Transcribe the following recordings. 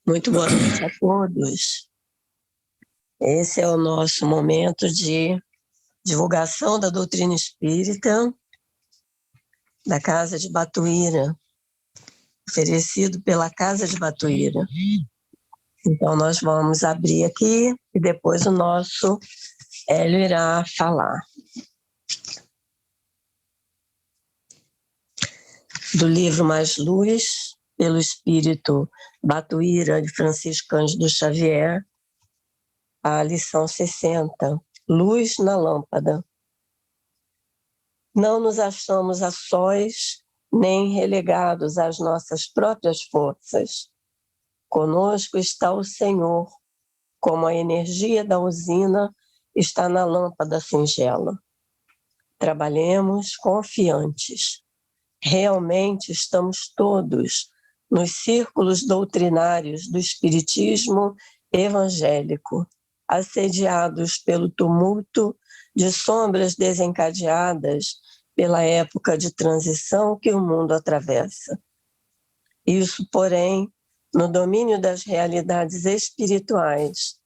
Muito boa noite a todos. Esse é o nosso momento de divulgação da doutrina espírita da Casa de Batuíra, oferecido pela Casa de Batuíra. Então, nós vamos abrir aqui e depois o nosso Hélio irá falar. Do livro Mais Luz, pelo Espírito Batuíra de Francisco Cândido Xavier, a lição 60, Luz na Lâmpada. Não nos achamos a sós, nem relegados às nossas próprias forças. Conosco está o Senhor, como a energia da usina está na lâmpada singela. Trabalhemos confiantes. Realmente estamos todos nos círculos doutrinários do espiritismo evangélico, assediados pelo tumulto de sombras desencadeadas pela época de transição que o mundo atravessa. Isso, porém, no domínio das realidades espirituais,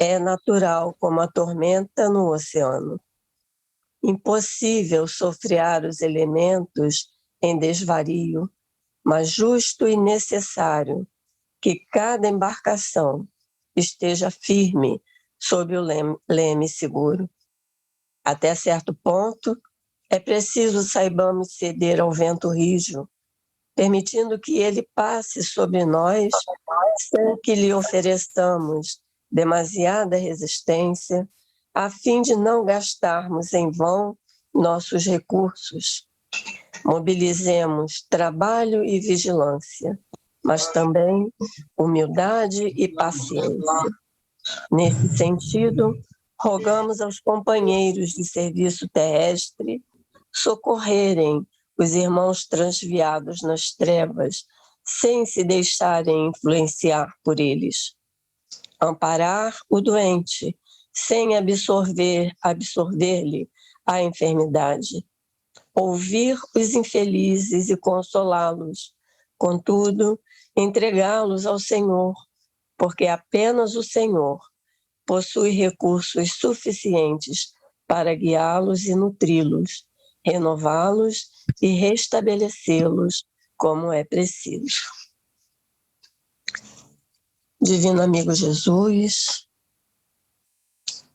é natural como a tormenta no oceano. Impossível sofrear os elementos em desvario, mas justo e necessário que cada embarcação esteja firme sob o leme seguro. Até certo ponto, é preciso saibamos ceder ao vento rijo, permitindo que ele passe sobre nós sem que lhe ofereçamos demasiada resistência, a fim de não gastarmos em vão nossos recursos. Mobilizemos trabalho e vigilância, mas também humildade e paciência. Nesse sentido, rogamos aos companheiros de serviço terrestre socorrerem os irmãos transviados nas trevas, sem se deixarem influenciar por eles. Amparar o doente, sem absorver-lhe a enfermidade. Ouvir os infelizes e consolá-los, contudo, entregá-los ao Senhor, porque apenas o Senhor possui recursos suficientes para guiá-los e nutri-los, renová-los e restabelecê-los como é preciso. Divino amigo Jesus,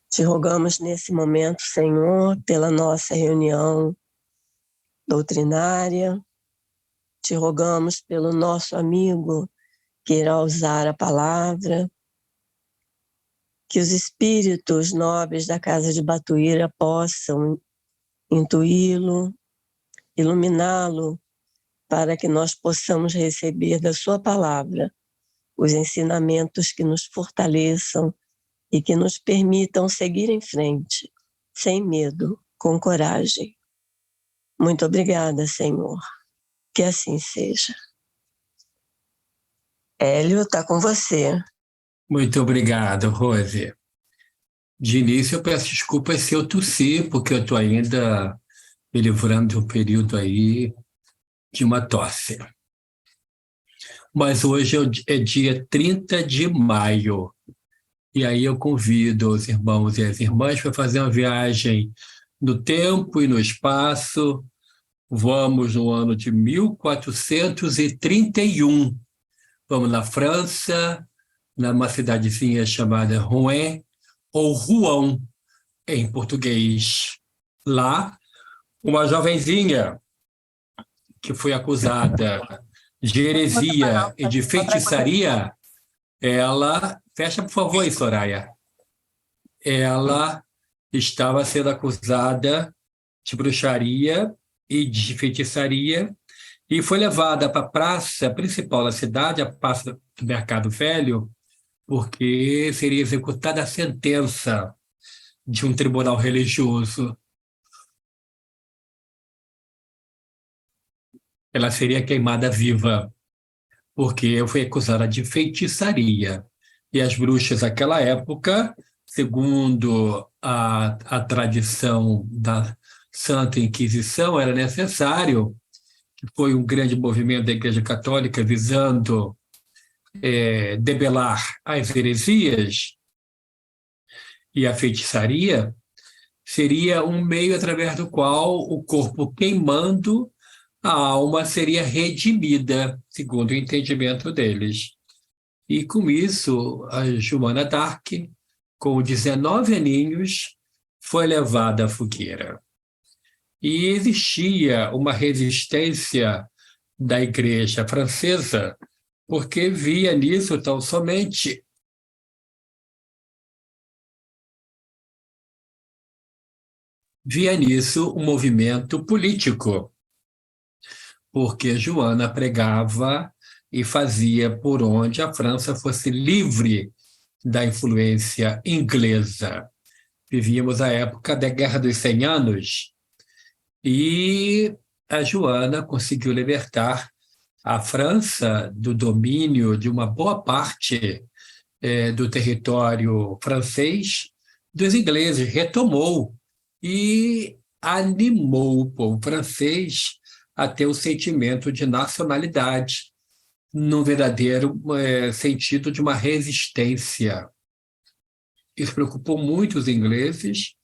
te rogamos nesse momento, Senhor, pela nossa reunião doutrinária, te rogamos pelo nosso amigo que irá usar a palavra, que os espíritos nobres da Casa de Batuíra possam intuí-lo, iluminá-lo, para que nós possamos receber da sua palavra os ensinamentos que nos fortaleçam e que nos permitam seguir em frente, sem medo, com coragem. Muito obrigada, Senhor. Que assim seja. Hélio, está com você. Muito obrigado, Rose. De início, eu peço desculpas se eu tossi, porque eu estou ainda me livrando de um período aí de uma tosse. Mas hoje é dia 30 de maio. E aí eu convido os irmãos e as irmãs para fazer uma viagem no tempo e no espaço. Vamos no ano de 1431. Vamos na França, numa cidadezinha chamada Rouen, ou Rouen, em português. Lá, uma jovenzinha que foi acusada de heresia e de feitiçaria, ela... Fecha, por favor, aí, Soraya. Ela estava sendo acusada de bruxaria e de feitiçaria e foi levada para a praça principal da cidade, a Praça do Mercado Velho, porque seria executada a sentença de um tribunal religioso. Ela seria queimada viva, porque foi acusada de feitiçaria. E as bruxas naquela época, segundo a tradição da Santa Inquisição, era necessário, que foi um grande movimento da Igreja Católica visando debelar as heresias e a feitiçaria, seria um meio através do qual o corpo queimando, a alma seria redimida, segundo o entendimento deles. E com isso, a Joana d'Arc, com 19 aninhos, foi levada à fogueira. E existia uma resistência da igreja francesa, porque via nisso tão somente um movimento político, porque Joana pregava e fazia por onde a França fosse livre da influência inglesa. Vivíamos a época da Guerra dos 100 Anos e a Joana conseguiu libertar a França do domínio de uma boa parte do território francês dos ingleses, retomou e animou o povo francês a ter o sentimento de nacionalidade, num verdadeiro sentido de uma resistência. Isso preocupou muito os ingleses,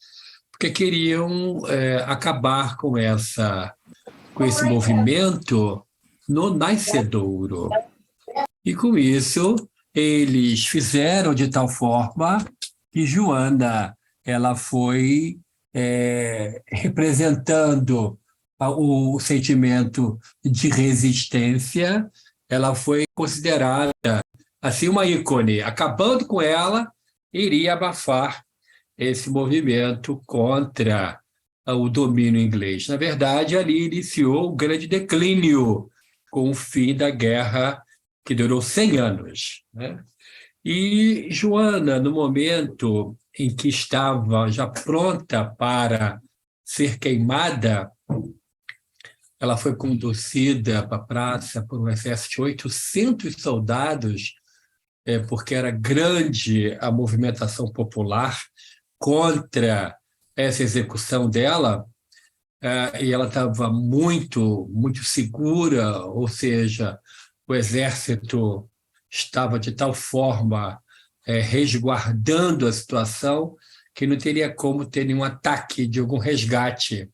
porque queriam acabar com esse movimento no nascedouro. E com isso, eles fizeram de tal forma que Joana ela foi representando o sentimento de resistência, ela foi considerada assim uma ícone. Acabando com ela, iria abafar esse movimento contra o domínio inglês. Na verdade, ali iniciou o grande declínio com o fim da guerra, que durou 100 anos, né? E Joana, no momento em que estava já pronta para ser queimada, ela foi conduzida para a praça por um exército de 800 soldados, porque era grande a movimentação popular contra essa execução dela, e ela estava muito, muito segura, ou seja, o exército estava de tal forma resguardando a situação que não teria como ter nenhum ataque de algum resgate.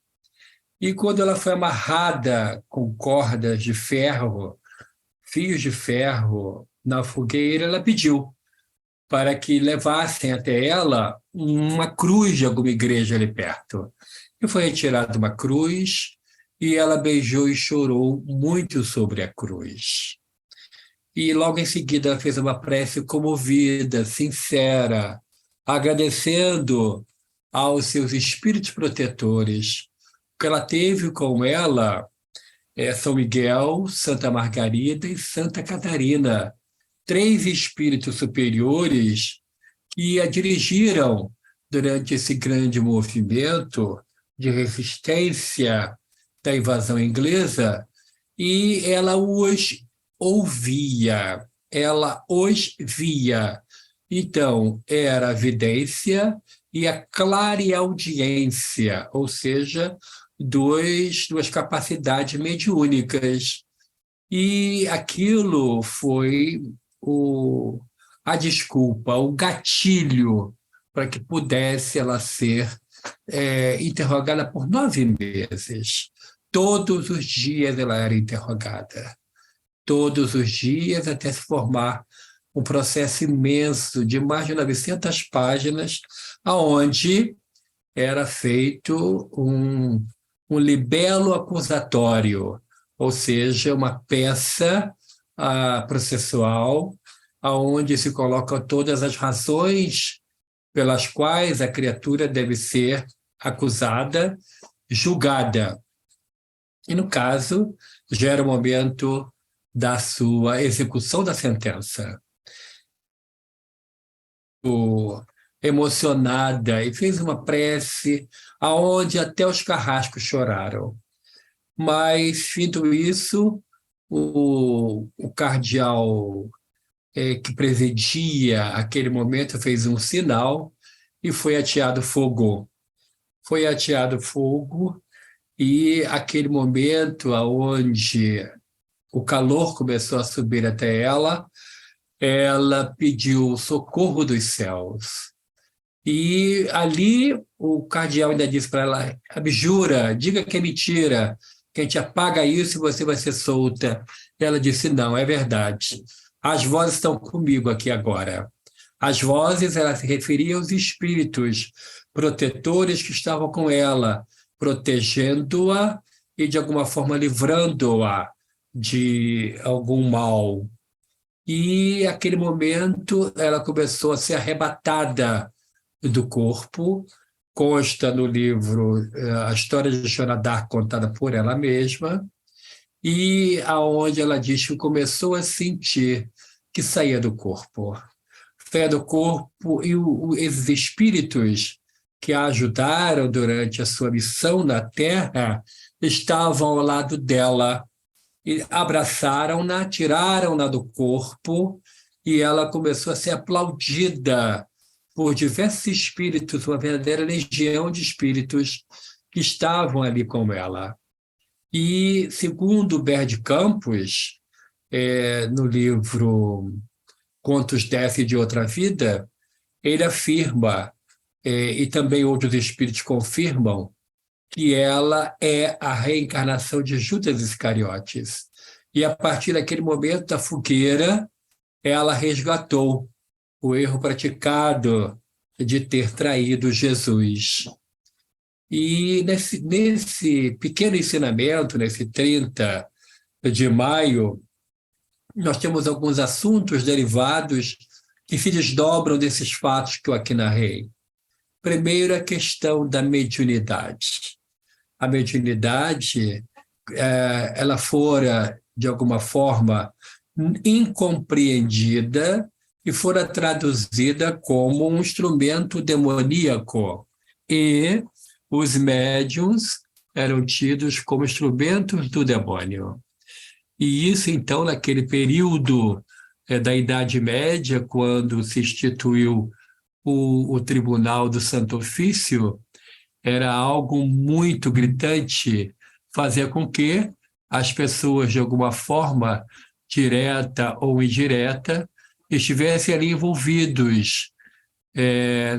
E quando ela foi amarrada com cordas de ferro, fios de ferro, na fogueira, ela pediu para que levassem até ela uma cruz de alguma igreja ali perto. E foi retirada uma cruz e ela beijou e chorou muito sobre a cruz. E logo em seguida ela fez uma prece comovida, sincera, agradecendo aos seus espíritos protetores, porque ela teve com ela São Miguel, Santa Margarida e Santa Catarina, 3 espíritos superiores que a dirigiram durante esse grande movimento de resistência da invasão inglesa, e ela os ouvia, ela os via. Então, era a vidência e a clareaudiência, ou seja, duas capacidades mediúnicas. E aquilo foi a desculpa, o gatilho para que pudesse ela ser interrogada por 9 meses. Todos os dias ela era interrogada. Todos os dias, até se formar um processo imenso de mais de 900 páginas, onde era feito um libelo acusatório, ou seja, uma peça processual, onde se colocam todas as razões pelas quais a criatura deve ser acusada, julgada. E, no caso, já era o momento da sua execução da sentença. Emocionada, e fez uma prece aonde até os carrascos choraram. Mas, feito isso, o cardeal que presidia aquele momento fez um sinal e foi ateado fogo. Foi ateado fogo e aquele momento onde o calor começou a subir até ela, ela pediu o socorro dos céus. E ali o cardeal ainda disse para ela: abjura, diga que é mentira, que a gente apaga isso e você vai ser solta. Ela disse: não, é verdade. As vozes estão comigo aqui agora. As vozes, ela se referia aos espíritos protetores que estavam com ela, protegendo-a e, de alguma forma, livrando-a de algum mal. E, naquele momento, ela começou a ser arrebatada do corpo. Consta no livro a história de Joana d'Arc contada por ela mesma, e aonde ela diz que começou a sentir que saía do corpo. Saía do corpo e esses espíritos que a ajudaram durante a sua missão na Terra estavam ao lado dela e abraçaram-na, tiraram-na do corpo e ela começou a ser aplaudida por diversos espíritos, uma verdadeira legião de espíritos que estavam ali com ela. E, segundo Bert Campos, no livro Contos dessa e de Outra Vida, ele afirma, e também outros espíritos confirmam, que ela é a reencarnação de Judas Iscariotes. E, a partir daquele momento da fogueira, ela resgatou o erro praticado de ter traído Jesus. E nesse pequeno ensinamento, nesse 30 de maio, nós temos alguns assuntos derivados que se desdobram desses fatos que eu aqui narrei. Primeiro, a questão da mediunidade. A mediunidade, ela fora, de alguma forma, incompreendida e fora traduzida como um instrumento demoníaco. E os médiuns eram tidos como instrumentos do demônio. E isso, então, naquele período da Idade Média, quando se instituiu o Tribunal do Santo Ofício, era algo muito gritante, fazia com que as pessoas, de alguma forma, direta ou indireta, estivessem ali envolvidos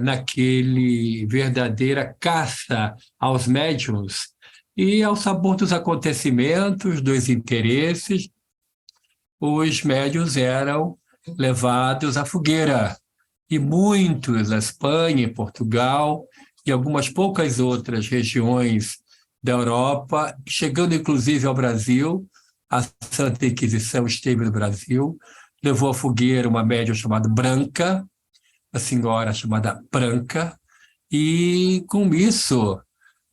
naquele verdadeira caça aos médiuns e ao sabor dos acontecimentos, dos interesses, os médiuns eram levados à fogueira. E muitos, na Espanha, Portugal e algumas poucas outras regiões da Europa, chegando inclusive ao Brasil, a Santa Inquisição esteve no Brasil, levou à fogueira uma médium chamada Branca, a senhora chamada Branca, e com isso,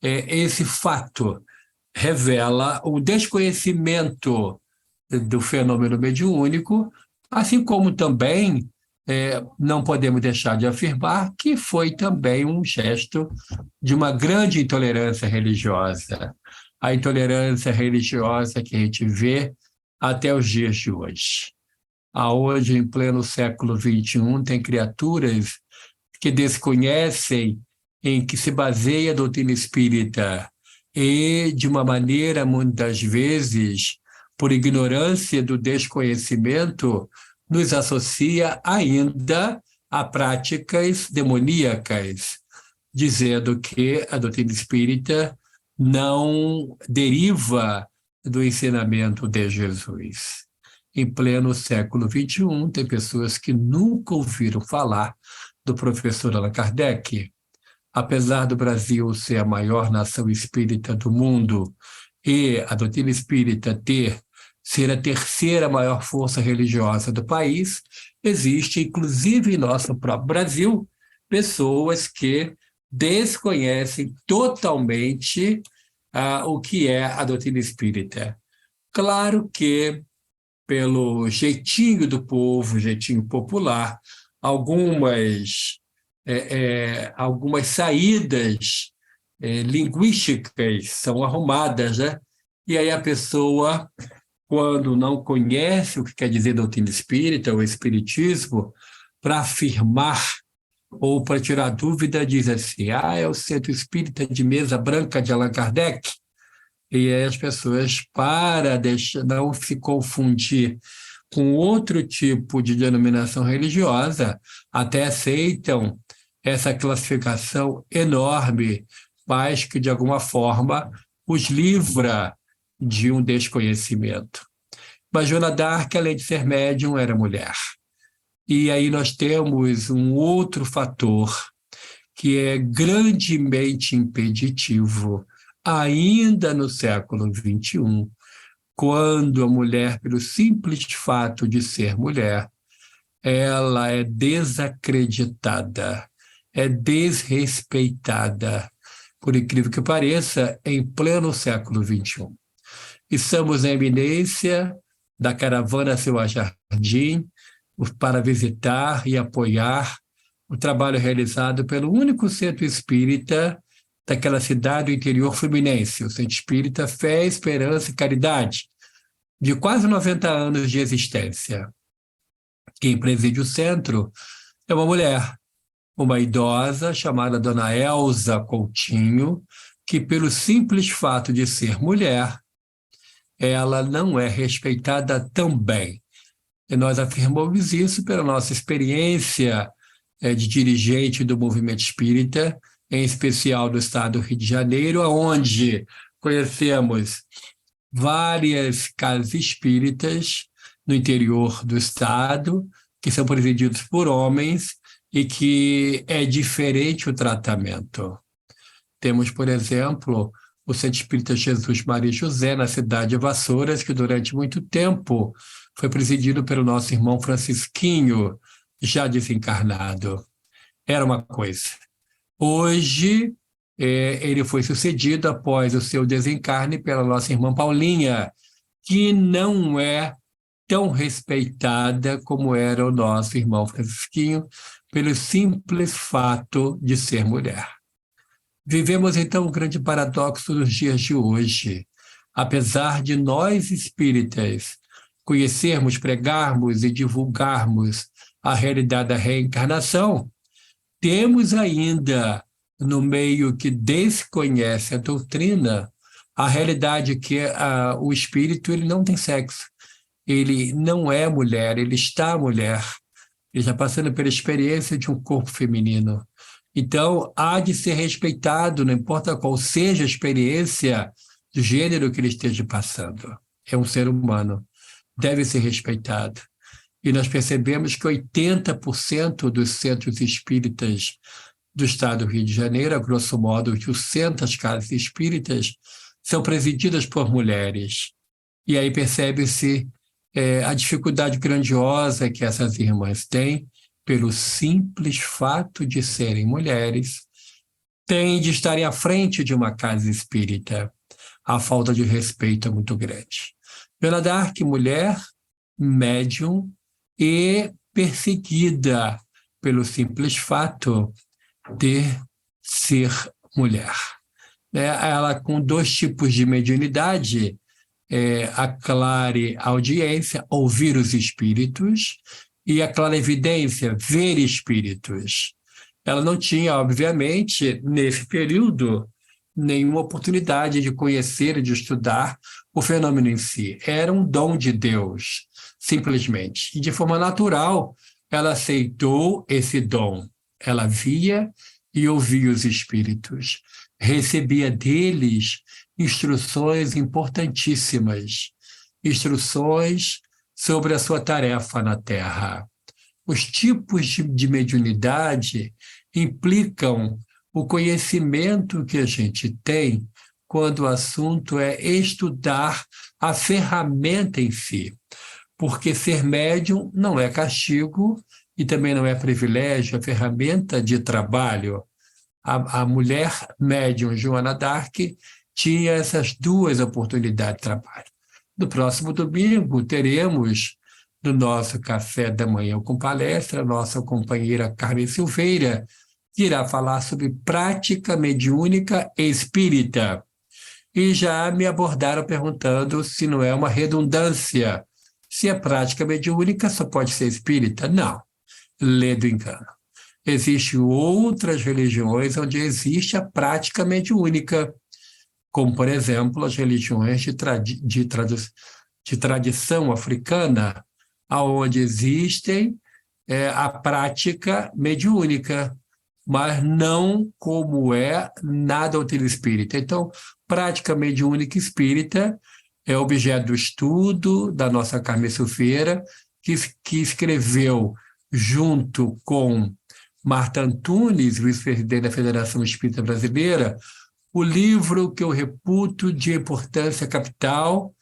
esse fato revela o desconhecimento do fenômeno mediúnico, assim como também não podemos deixar de afirmar que foi também um gesto de uma grande intolerância religiosa, a intolerância religiosa que a gente vê até os dias de hoje. Hoje, em pleno século XXI, tem criaturas que desconhecem em que se baseia a doutrina espírita e, de uma maneira, muitas vezes, por ignorância do desconhecimento, nos associa ainda a práticas demoníacas, dizendo que a doutrina espírita não deriva do ensinamento de Jesus. Em pleno século XXI, tem pessoas que nunca ouviram falar do professor Allan Kardec. Apesar do Brasil ser a maior nação espírita do mundo e a doutrina espírita ser a terceira maior força religiosa do país, existe, inclusive em nosso próprio Brasil, pessoas que desconhecem totalmente o que é a doutrina espírita. Claro que, pelo jeitinho do povo, jeitinho popular, algumas saídas linguísticas são arrumadas, né? E aí a pessoa, quando não conhece o que quer dizer doutrina espírita ou espiritismo, para afirmar ou para tirar dúvida, diz assim: é o Centro Espírita de Mesa Branca de Allan Kardec. E aí as pessoas, para não se confundir com outro tipo de denominação religiosa até aceitam essa classificação enorme, mas que, de alguma forma, os livra de um desconhecimento. Mas Joana d'Arc, além de ser médium, era mulher. E aí nós temos um outro fator que é grandemente impeditivo, ainda no século XXI, quando a mulher, pelo simples fato de ser mulher, ela é desacreditada, é desrespeitada, por incrível que pareça, em pleno século XXI. Estamos na eminência da caravana Seu Jardim para visitar e apoiar o trabalho realizado pelo único centro espírita daquela cidade do interior fluminense, o Centro Espírita Fé, Esperança e Caridade, de quase 90 anos de existência. Quem preside o centro é uma mulher, uma idosa chamada Dona Elza Coutinho, que, pelo simples fato de ser mulher, ela não é respeitada também. E nós afirmamos isso pela nossa experiência de dirigente do movimento espírita, em especial do estado do Rio de Janeiro, onde conhecemos várias casas espíritas no interior do estado, que são presididos por homens e que é diferente o tratamento. Temos, por exemplo, o Centro Espírita Jesus Maria e José, na cidade de Vassouras, que durante muito tempo foi presidido pelo nosso irmão Francisquinho, já desencarnado. Era uma coisa. Hoje, ele foi sucedido após o seu desencarne pela nossa irmã Paulinha, que não é tão respeitada como era o nosso irmão Francisquinho, pelo simples fato de ser mulher. Vivemos, então, um grande paradoxo nos dias de hoje. Apesar de nós espíritas conhecermos, pregarmos e divulgarmos a realidade da reencarnação, temos ainda, no meio que desconhece a doutrina, a realidade que o espírito ele não tem sexo. Ele não é mulher, ele está mulher. Ele está passando pela experiência de um corpo feminino. Então, há de ser respeitado, não importa qual seja a experiência do gênero que ele esteja passando. É um ser humano, deve ser respeitado. E nós percebemos que 80% dos centros espíritas do estado do Rio de Janeiro, a grosso modo, 800 casas espíritas, são presididas por mulheres. E aí percebe-se a dificuldade grandiosa que essas irmãs têm, pelo simples fato de serem mulheres, têm de estarem à frente de uma casa espírita. A falta de respeito é muito grande. Joana d'Arc, mulher, médium e perseguida pelo simples fato de ser mulher. Ela, com 2 tipos de mediunidade, a clareaudiência, ouvir os espíritos, e a clarividência, ver espíritos. Ela não tinha, obviamente, nesse período, nenhuma oportunidade de conhecer e de estudar o fenômeno em si. Era um dom de Deus, simplesmente. E, de forma natural, ela aceitou esse dom. Ela via e ouvia os espíritos. Recebia deles instruções importantíssimas, instruções sobre a sua tarefa na Terra. Os tipos de mediunidade implicam o conhecimento que a gente tem quando o assunto é estudar a ferramenta em si. Porque ser médium não é castigo e também não é privilégio, é ferramenta de trabalho. A mulher médium Joana d'Arc tinha essas 2 oportunidades de trabalho. No próximo domingo, teremos, no nosso café da manhã com palestra, a nossa companheira Carmen Silveira, que irá falar sobre prática mediúnica espírita. E já me abordaram perguntando se não é uma redundância. Se a prática mediúnica só pode ser espírita? Não. Lê do engano. Existem outras religiões onde existe a prática mediúnica, como, por exemplo, as religiões de tradição africana, onde existem a prática mediúnica, mas não como é na doutrina espírita. Então, prática mediúnica espírita é objeto do estudo da nossa Carmen Silveira, que escreveu junto com Marta Antunes, vice-presidente da Federação Espírita Brasileira, o livro que eu reputo de importância capital,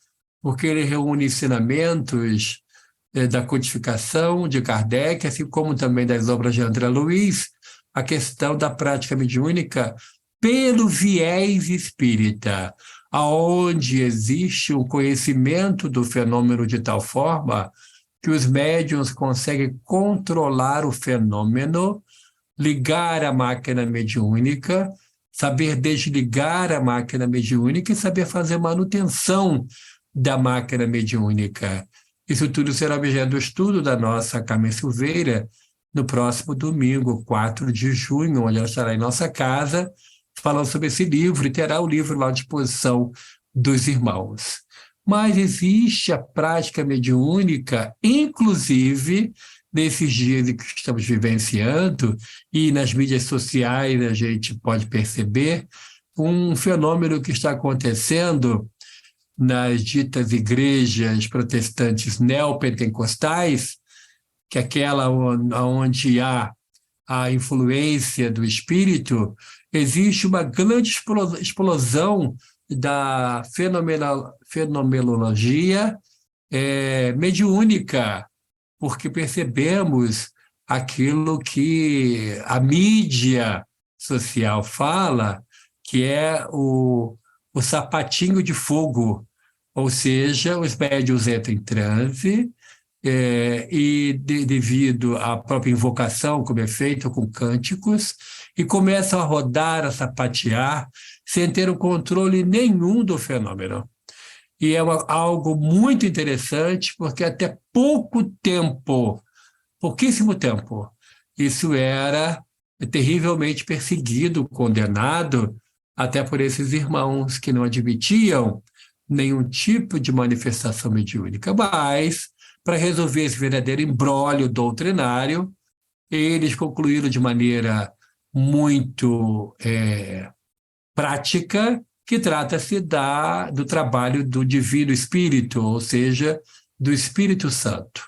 porque ele reúne ensinamentos da codificação de Kardec, assim como também das obras de André Luiz, a questão da prática mediúnica pelo viés espírita, aonde existe um conhecimento do fenômeno de tal forma que os médiuns conseguem controlar o fenômeno, ligar a máquina mediúnica, saber desligar a máquina mediúnica e saber fazer manutenção da máquina mediúnica. Isso tudo será objeto do estudo da nossa Carmen Silveira no próximo domingo, 4 de junho, onde ela estará em nossa casa, falando sobre esse livro, e terá o livro lá à disposição dos irmãos. Mas existe a prática mediúnica, inclusive nesses dias em que estamos vivenciando, e nas mídias sociais a gente pode perceber um fenômeno que está acontecendo nas ditas igrejas protestantes neopentecostais, que é aquela onde há a influência do espírito, existe uma grande explosão da fenomenologia mediúnica, porque percebemos aquilo que a mídia social fala, que é o sapatinho de fogo, ou seja, os médiuns entram em transe, devido à própria invocação, como é feito com cânticos, e começam a rodar, a sapatear, sem ter o controle nenhum do fenômeno. E é algo muito interessante, porque até pouquíssimo tempo, isso era terrivelmente perseguido, condenado, até por esses irmãos que não admitiam nenhum tipo de manifestação mediúnica. Mas, para resolver esse verdadeiro imbróglio doutrinário, eles concluíram de maneira muito prática que trata-se do trabalho do Divino Espírito, ou seja, do Espírito Santo.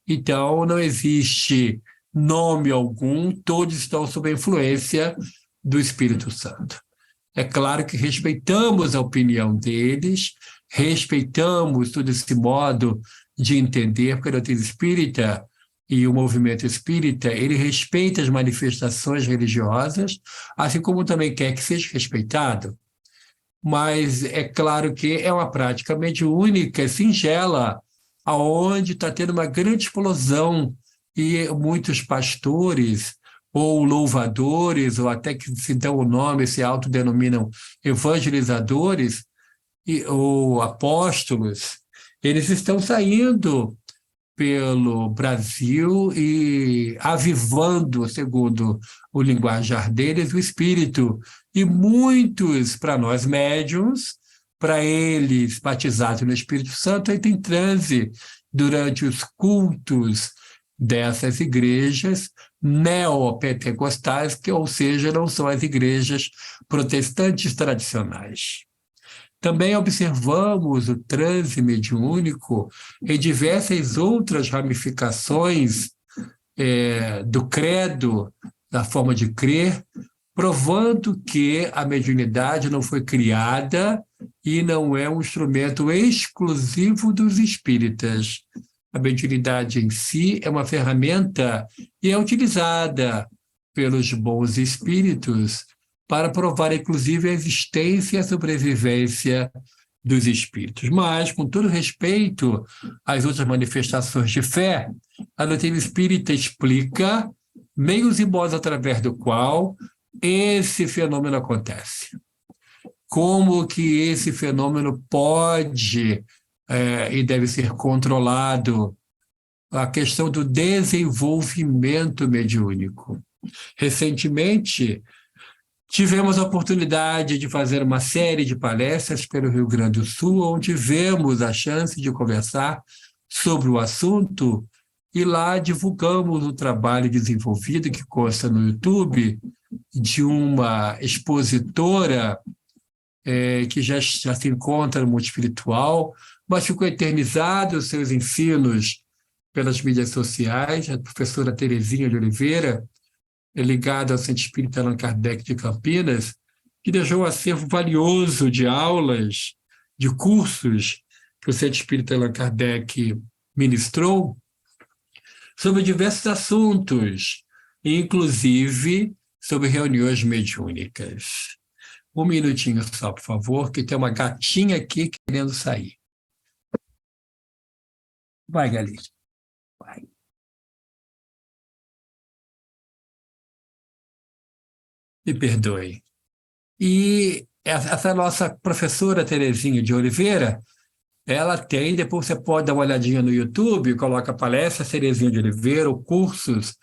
Então, não existe nome algum, todos estão sob a influência do Espírito Santo. É claro que respeitamos a opinião deles, respeitamos todo esse modo de entender, porque a doutrina espírita e o movimento espírita, ele respeita as manifestações religiosas, assim como também quer que seja respeitado. Mas é claro que é uma prática mediúnica, singela, aonde está tendo uma grande explosão e muitos pastores ou louvadores, ou até que se dão o nome, se autodenominam evangelizadores ou apóstolos, eles estão saindo pelo Brasil e avivando, segundo o linguajar deles, o espírito. E muitos, para nós médiuns, para eles batizados no Espírito Santo, entram em transe durante os cultos dessas igrejas neopentecostais, que, ou seja, não são as igrejas protestantes tradicionais. Também observamos o transe mediúnico em diversas outras ramificações do credo, da forma de crer, provando que a mediunidade não foi criada e não é um instrumento exclusivo dos espíritas. A mediunidade em si é uma ferramenta e é utilizada pelos bons espíritos para provar, inclusive, a existência e a sobrevivência dos espíritos. Mas, com todo respeito às outras manifestações de fé, a doutrina espírita explica meios e modos através do qual esse fenômeno acontece. Como que esse fenômeno pode e deve ser controlado, a questão do desenvolvimento mediúnico. Recentemente, tivemos a oportunidade de fazer uma série de palestras pelo Rio Grande do Sul, onde tivemos a chance de conversar sobre o assunto e lá divulgamos o trabalho desenvolvido, que consta no YouTube, de uma expositora que já se encontra no mundo espiritual, mas ficou eternizado os seus ensinos pelas mídias sociais, a professora Terezinha de Oliveira, ligada ao Centro Espírita Allan Kardec de Campinas, que deixou um acervo valioso de aulas, de cursos que o Centro Espírita Allan Kardec ministrou sobre diversos assuntos, inclusive sobre reuniões mediúnicas. Um minutinho só, por favor, que tem uma gatinha aqui querendo sair. Vai, galinha. Vai. Me perdoe. E essa nossa professora Terezinha de Oliveira, ela tem, depois você pode dar uma olhadinha no YouTube, coloca palestra Terezinha de Oliveira, ou cursos,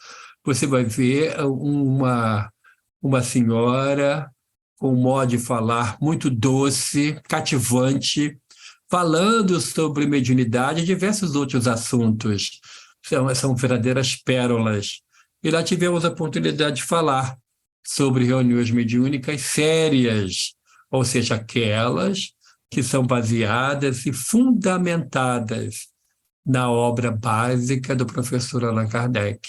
você vai ver uma senhora com um modo de falar muito doce, cativante, falando sobre mediunidade e diversos outros assuntos. São verdadeiras pérolas. E lá tivemos a oportunidade de falar sobre reuniões mediúnicas sérias, ou seja, aquelas que são baseadas e fundamentadas na obra básica do professor Allan Kardec.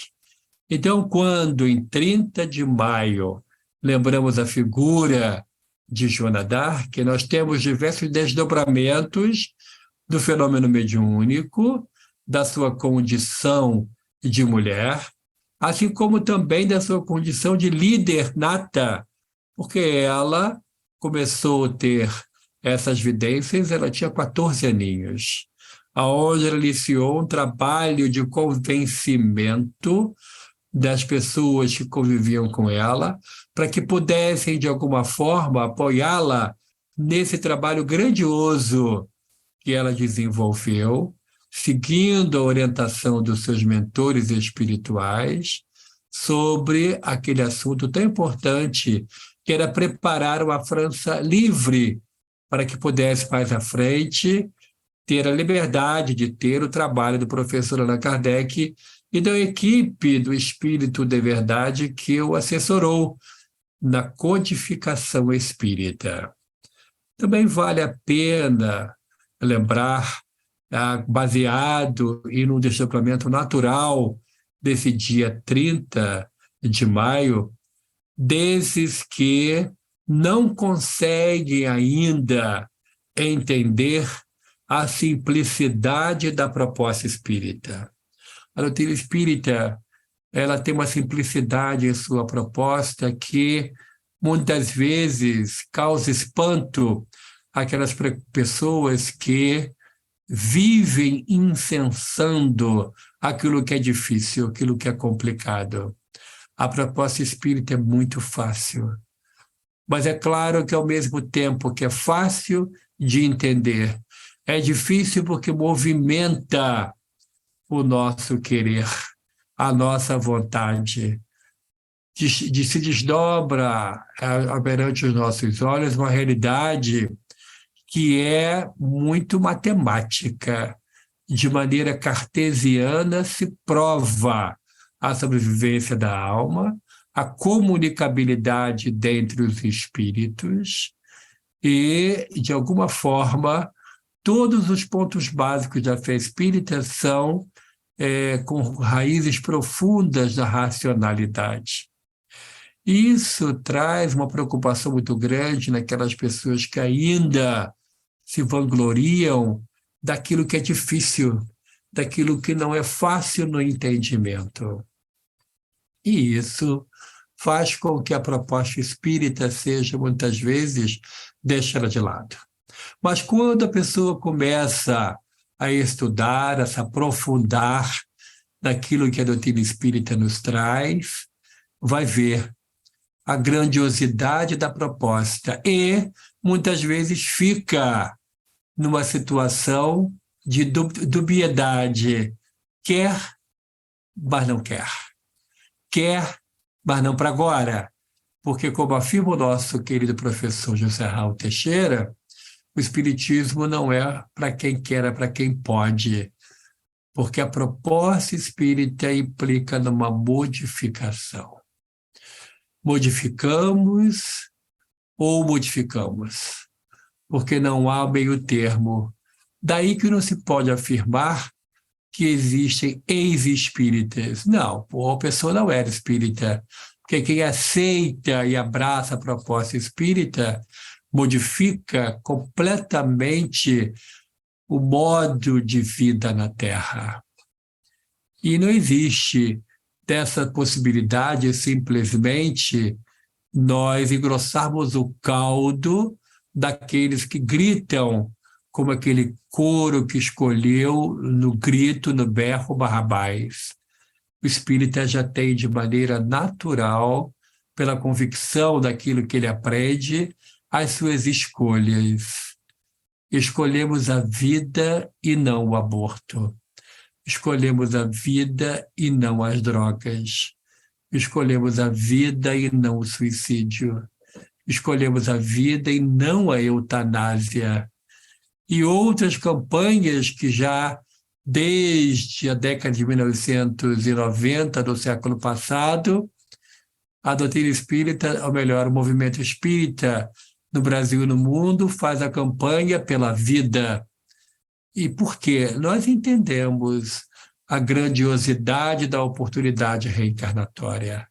Então, quando, em 30 de maio, lembramos a figura de Joana d'Arc, nós temos diversos desdobramentos do fenômeno mediúnico, da sua condição de mulher, assim como também da sua condição de líder nata, porque ela começou a ter essas vidências, ela tinha 14 aninhos, onde ela iniciou um trabalho de convencimento das pessoas que conviviam com ela, para que pudessem, de alguma forma, apoiá-la nesse trabalho grandioso que ela desenvolveu, seguindo a orientação dos seus mentores espirituais, sobre aquele assunto tão importante, que era preparar uma França livre, para que pudesse, mais à frente, ter a liberdade de ter o trabalho do professor Allan Kardec e da equipe do Espírito de Verdade que o assessorou na codificação espírita. Também vale a pena lembrar, baseado em um desdobramento natural desse dia 30 de maio, desses que não conseguem ainda entender a simplicidade da proposta espírita. A doutrina espírita, ela tem uma simplicidade em sua proposta que muitas vezes causa espanto àquelas pessoas que vivem incensando aquilo que é difícil, aquilo que é complicado. A proposta espírita é muito fácil, mas é claro que ao mesmo tempo que é fácil de entender, é difícil porque movimenta o nosso querer, a nossa vontade, se desdobra perante os nossos olhos uma realidade que é muito matemática. De maneira cartesiana se prova a sobrevivência da alma, a comunicabilidade dentre os espíritos e, de alguma forma, todos os pontos básicos da fé espírita são com raízes profundas da racionalidade. Isso traz uma preocupação muito grande naquelas pessoas que ainda se vangloriam daquilo que é difícil, daquilo que não é fácil no entendimento. E isso faz com que a proposta espírita seja, muitas vezes, deixada de lado. Mas quando a pessoa começa a estudar, a se aprofundar naquilo que a doutrina espírita nos traz, vai ver a grandiosidade da proposta e, muitas vezes, fica numa situação de dubiedade. Quer, mas não quer. Quer, mas não para agora. Porque, como afirma o nosso querido professor José Raul Teixeira, o Espiritismo não é para quem quer, é para quem pode. porque a proposta espírita implica numa modificação. Modificamos ou modificamos, porque não há meio termo. Daí que não se pode afirmar que existem ex-espíritas. Não, a pessoa não era espírita, porque quem aceita e abraça a proposta espírita modifica completamente o modo de vida na Terra. E não existe dessa possibilidade simplesmente nós engrossarmos o caldo daqueles que gritam como aquele coro que escolheu no grito, no berro Barrabás. O espírita já tem de maneira natural, pela convicção daquilo que ele aprende, as suas escolhas. Escolhemos a vida e não o aborto. Escolhemos a vida e não as drogas. Escolhemos a vida e não o suicídio. Escolhemos a vida e não a eutanásia. E outras campanhas que já, desde a década de 1990 do século passado, a doutrina espírita, ou melhor, o movimento espírita no Brasil e no mundo, faz a campanha pela vida. E por quê? Nós entendemos a grandiosidade da oportunidade reencarnatória.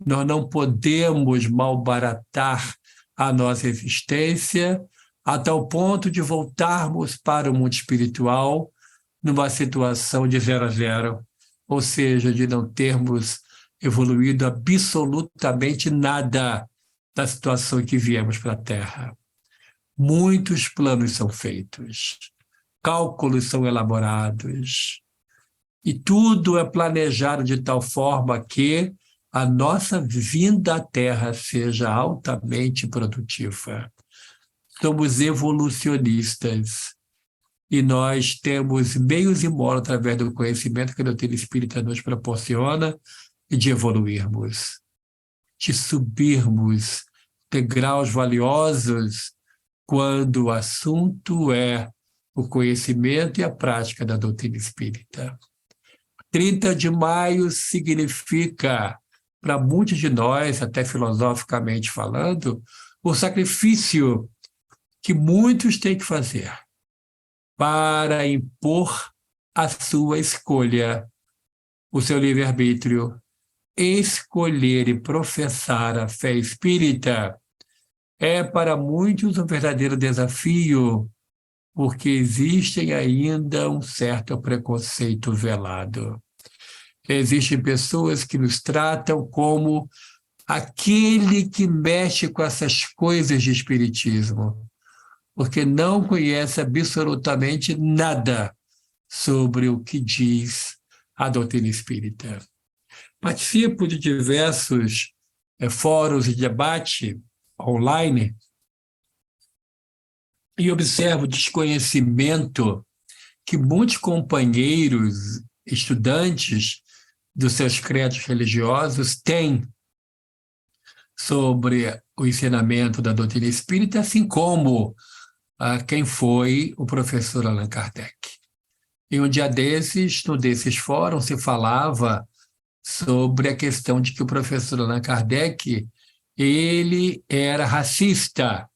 Nós não podemos malbaratar a nossa existência a tal ponto de voltarmos para o mundo espiritual numa situação de 0 a 0, ou seja, de não termos evoluído absolutamente nada da situação em que viemos para a Terra. Muitos planos são feitos, cálculos são elaborados, e tudo é planejado de tal forma que a nossa vinda à Terra seja altamente produtiva. Somos evolucionistas e nós temos meios e modos, através do conhecimento que a doutrina espírita nos proporciona, de evoluirmos, de subirmos degraus valiosos quando o assunto é o conhecimento e a prática da doutrina espírita. 30 de maio significa, para muitos de nós, até filosoficamente falando, o sacrifício que muitos têm que fazer para impor a sua escolha, o seu livre-arbítrio. Escolher e professar a fé espírita é para muitos um verdadeiro desafio, porque existem ainda um certo preconceito velado. Existem pessoas que nos tratam como aquele que mexe com essas coisas de espiritismo, porque não conhece absolutamente nada sobre o que diz a doutrina espírita. Participo de diversos fóruns de debate online e observo o desconhecimento que muitos companheiros, estudantes dos seus credos religiosos têm sobre o ensinamento da doutrina espírita, assim como quem foi o professor Allan Kardec. E um dia desses, num desses fóruns, se falava sobre a questão de que o professor Allan Kardec ele era racista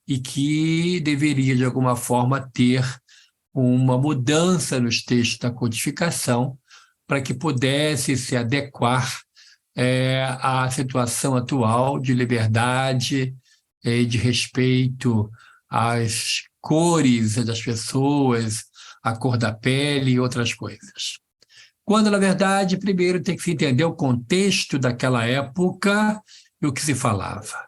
e que deveria, de alguma forma, ter uma mudança nos textos da codificação para que pudesse se adequar à situação atual de liberdade e de respeito às cores das pessoas, a cor da pele e outras coisas. Quando, na verdade, primeiro tem que se entender o contexto daquela época e o que se falava.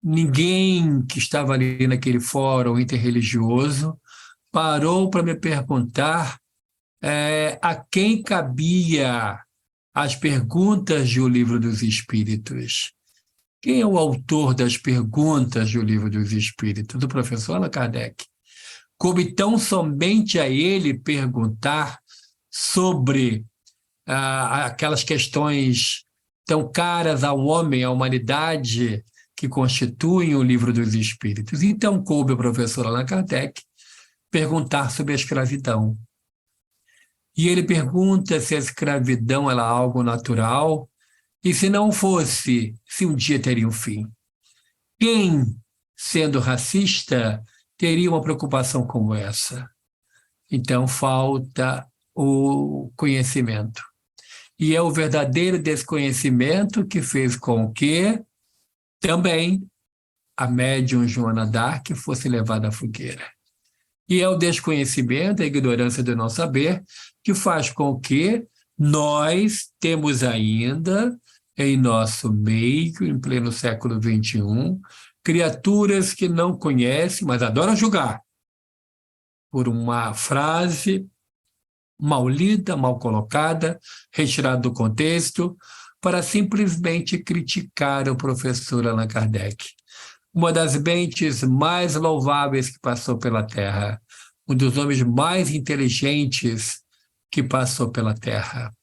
Ninguém que estava ali naquele fórum interreligioso parou para me perguntar a quem cabia as perguntas do Livro dos Espíritos. Quem é o autor das perguntas do Livro dos Espíritos? O professor Allan Kardec. Coube tão somente a ele perguntar sobre aquelas questões tão caras ao homem, à humanidade, que constituem o Livro dos Espíritos. Então, coube ao professor Allan Kardec perguntar sobre a escravidão. E ele pergunta se a escravidão era algo natural e se não fosse, se um dia teria um fim. Quem, sendo racista, teria uma preocupação como essa? Então, falta o conhecimento. E é o verdadeiro desconhecimento que fez com que também a médium Joana d'Arc fosse levada à fogueira. E é o desconhecimento, a ignorância do não saber, que faz com que nós temos ainda, em nosso meio, em pleno século XXI, criaturas que não conhecem, mas adoram julgar por uma frase mal lida, mal colocada, retirada do contexto, para simplesmente criticar o professor Allan Kardec. Uma das mentes mais louváveis que passou pela Terra, um dos homens mais inteligentes que passou pela Terra,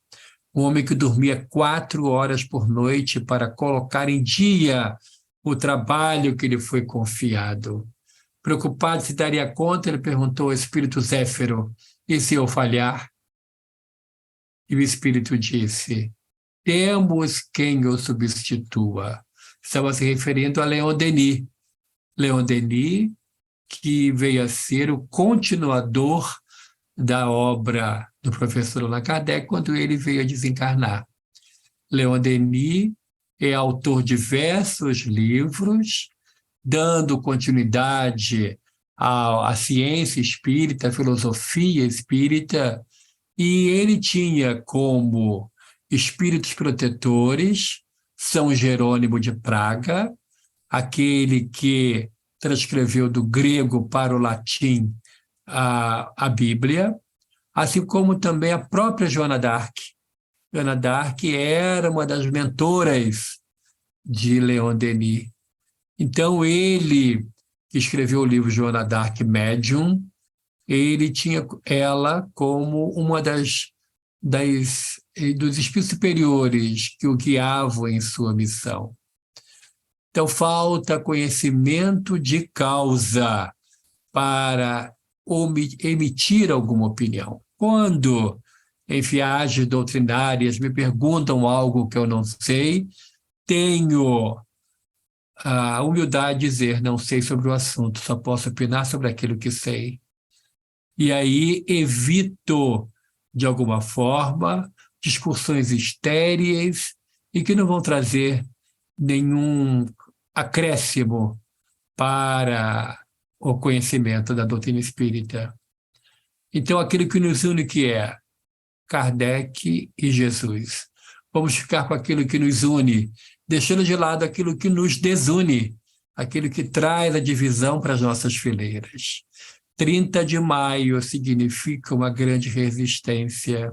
um homem que dormia 4 horas por noite para colocar em dia o trabalho que lhe foi confiado. Preocupado se daria conta, ele perguntou ao espírito Zéfiro, e se eu falhar? E o espírito disse, temos quem o substitua. Estava se referindo a Leon Denis. Leon Denis, que veio a ser o continuador da obra do professor Allan Kardec quando ele veio a desencarnar. Leon Denis é autor de diversos livros, dando continuidade à ciência espírita, à filosofia espírita, e ele tinha como espíritos protetores São Jerônimo de Praga, aquele que transcreveu do grego para o latim a Bíblia, assim como também a própria Joana d'Arc. Joana d'Arc era uma das mentoras de Leon Denis. Então, ele, que escreveu o livro Joana d'Arc Médium, ele tinha ela como uma dos espíritos superiores que o guiavam em sua missão. Então, falta conhecimento de causa para emitir alguma opinião. Quando, em viagens doutrinárias, me perguntam algo que eu não sei, tenho a humildade de dizer, não sei sobre o assunto, só posso opinar sobre aquilo que sei. E aí evito, de alguma forma, discussões estéreis e que não vão trazer nenhum acréscimo para o conhecimento da doutrina espírita. Então, aquilo que nos une, que é Kardec e Jesus. Vamos ficar com aquilo que nos une, deixando de lado aquilo que nos desune, aquilo que traz a divisão para as nossas fileiras. 30 de maio significa uma grande resistência.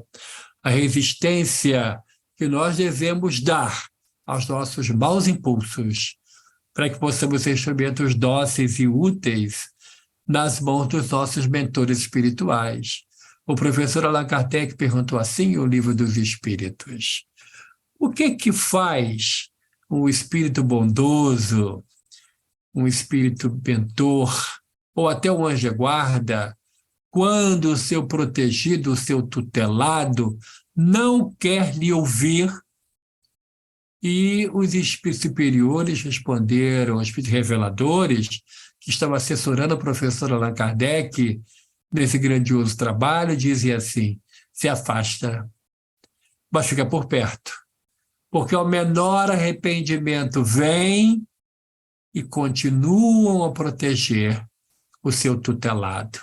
A resistência que nós devemos dar aos nossos maus impulsos, para que possamos ser instrumentos dóceis e úteis nas mãos dos nossos mentores espirituais. O professor Allan Kardec perguntou assim em O Livro dos Espíritos: o que faz um espírito bondoso, um espírito mentor, ou até um anjo de guarda, quando o seu protegido, o seu tutelado, não quer lhe ouvir? E os espíritos superiores responderam, os espíritos reveladores, que estavam assessorando o professor Allan Kardec nesse grandioso trabalho, dizem assim: se afasta, mas fica por perto, porque ao menor arrependimento vem e continuam a proteger o seu tutelado.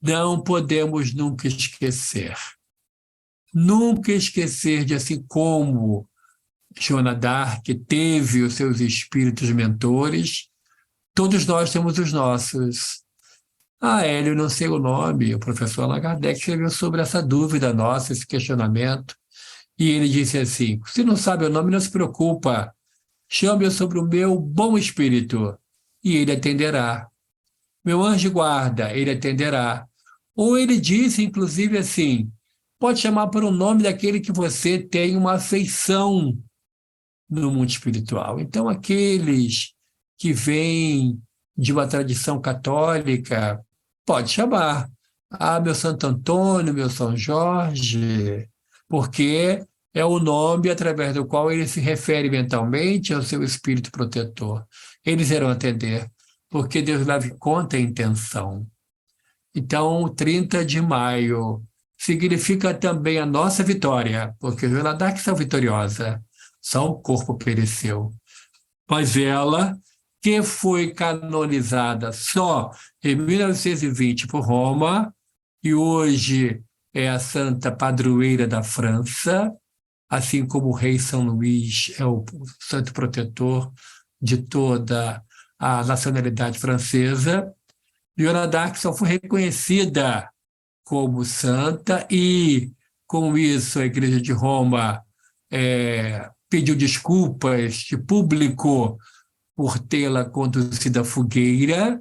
Não podemos nunca esquecer de, assim como Joana d'Arc teve os seus espíritos mentores, todos nós temos os nossos. Hélio, não sei o nome, o professor Allan Kardec escreveu sobre essa dúvida nossa, esse questionamento, e ele disse assim: se não sabe o nome, não se preocupa, chame-o sobre o meu bom espírito, e ele atenderá. Meu anjo guarda, ele atenderá. Ou ele disse, inclusive, assim: pode chamar por um nome daquele que você tem uma afeição no mundo espiritual. Então, aqueles que vêm de uma tradição católica, pode chamar. Ah, meu Santo Antônio, meu São Jorge, porque é o nome através do qual ele se refere mentalmente ao seu espírito protetor. Eles irão atender, porque Deus leva em conta a intenção. Então, 30 de maio significa também a nossa vitória, porque Joana d'Arc são vitoriosa, só o corpo pereceu. Mas ela, que foi canonizada só em 1920 por Roma, e hoje é a santa padroeira da França, assim como o rei São Luís é o santo protetor de toda a nacionalidade francesa. Joana d'Arc só foi reconhecida como santa e, com isso, a Igreja de Roma pediu desculpas de público por tê-la conduzido à fogueira,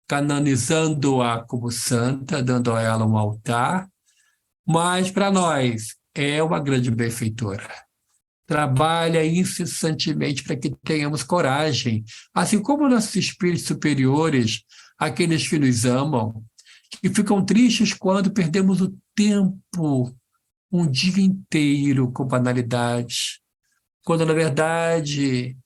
canonizando-a como santa, dando a ela um altar, mas para nós é uma grande benfeitora. Trabalha incessantemente para que tenhamos coragem, assim como nossos espíritos superiores, aqueles que nos amam, que ficam tristes quando perdemos o tempo, um dia inteiro com banalidades, quando, na verdade,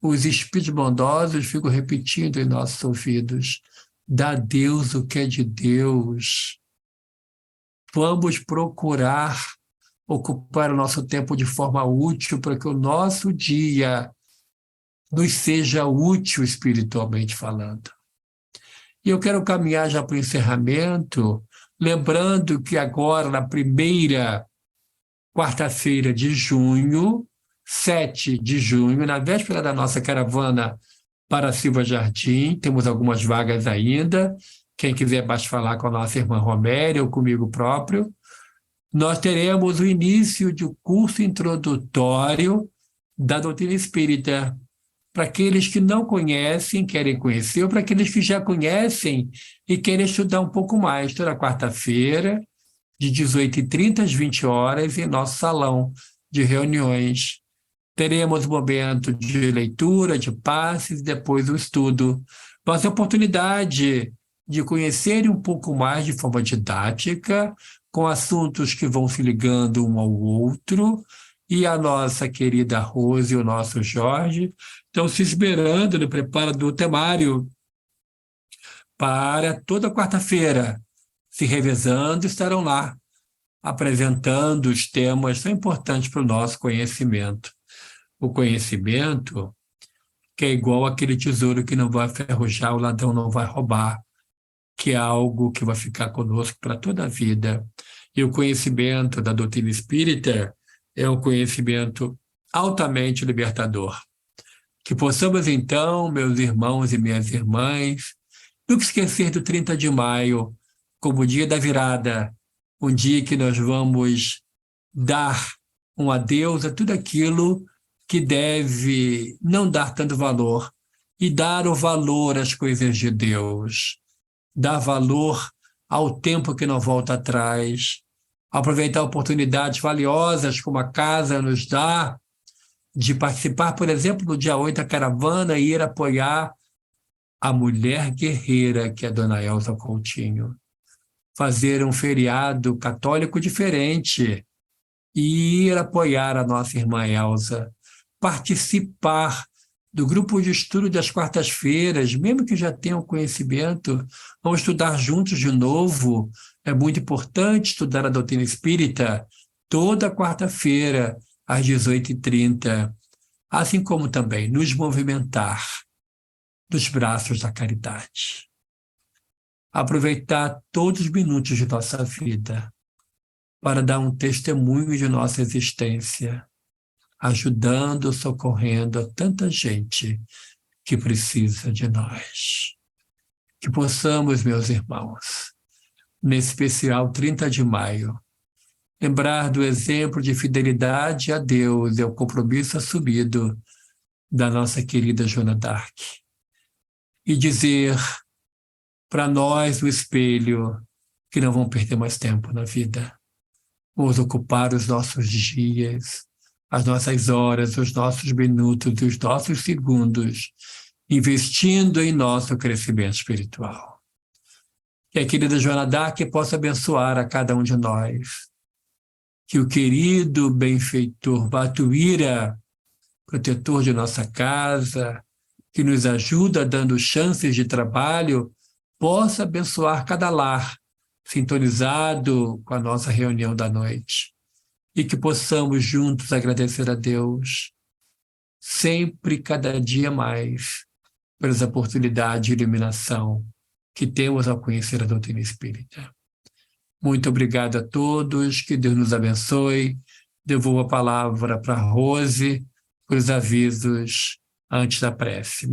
os espíritos bondosos ficam repetindo em nossos ouvidos: dá a Deus o que é de Deus. Vamos procurar ocupar o nosso tempo de forma útil para que o nosso dia nos seja útil espiritualmente falando. E eu quero caminhar já para o encerramento, lembrando que agora, na primeira quarta-feira de junho, 7 de junho, na véspera da nossa caravana para Silva Jardim, temos algumas vagas ainda. Quem quiser mais falar com a nossa irmã Roméria ou comigo próprio, nós teremos o início de um curso introdutório da doutrina espírita, para aqueles que não conhecem, querem conhecer, ou para aqueles que já conhecem e querem estudar um pouco mais. Toda quarta-feira, de 18h30 às 20 horas, em nosso salão de reuniões. Teremos um momento de leitura, de passes, e depois o estudo. Mas a oportunidade de conhecer um pouco mais de forma didática, com assuntos que vão se ligando um ao outro, e a nossa querida Rose e o nosso Jorge estão se esperando no preparo do temário para toda quarta-feira, se revezando, estarão lá, apresentando os temas tão importantes para o nosso conhecimento. O conhecimento que é igual aquele tesouro que não vai enferrujar, o ladrão não vai roubar, que é algo que vai ficar conosco para toda a vida. E o conhecimento da doutrina espírita é um conhecimento altamente libertador. Que possamos, então, meus irmãos e minhas irmãs, nunca esquecer do 30 de maio como o dia da virada, um dia que nós vamos dar um adeus a tudo aquilo que deve não dar tanto valor e dar o valor às coisas de Deus, dar valor ao tempo que não volta atrás, aproveitar oportunidades valiosas como a casa nos dá, de participar, por exemplo, no dia 8 da caravana e ir apoiar a mulher guerreira, que é a Dona Elza Coutinho. Fazer um feriado católico diferente e ir apoiar a nossa irmã Elza. Participar do grupo de estudo das quartas-feiras, mesmo que já tenham conhecimento, vamos estudar juntos de novo. É muito importante estudar a doutrina espírita toda quarta-feira, às 18h30, assim como também nos movimentar nos braços da caridade. Aproveitar todos os minutos de nossa vida para dar um testemunho de nossa existência, ajudando, socorrendo a tanta gente que precisa de nós. Que possamos, meus irmãos, nesse especial 30 de maio, lembrar do exemplo de fidelidade a Deus e ao compromisso assumido da nossa querida Joana d'Arc. E dizer para nós no espelho que não vamos perder mais tempo na vida. Vamos ocupar os nossos dias, as nossas horas, os nossos minutos e os nossos segundos, investindo em nosso crescimento espiritual. Que a querida Joana d'Arc possa abençoar a cada um de nós. Que o querido benfeitor Batuíra, protetor de nossa casa, que nos ajuda dando chances de trabalho, possa abençoar cada lar, sintonizado com a nossa reunião da noite. E que possamos juntos agradecer a Deus, sempre, cada dia mais, pelas oportunidades de iluminação que temos ao conhecer a doutrina espírita. Muito obrigado a todos, que Deus nos abençoe. Devolvo a palavra para Rose, para os avisos antes da prece.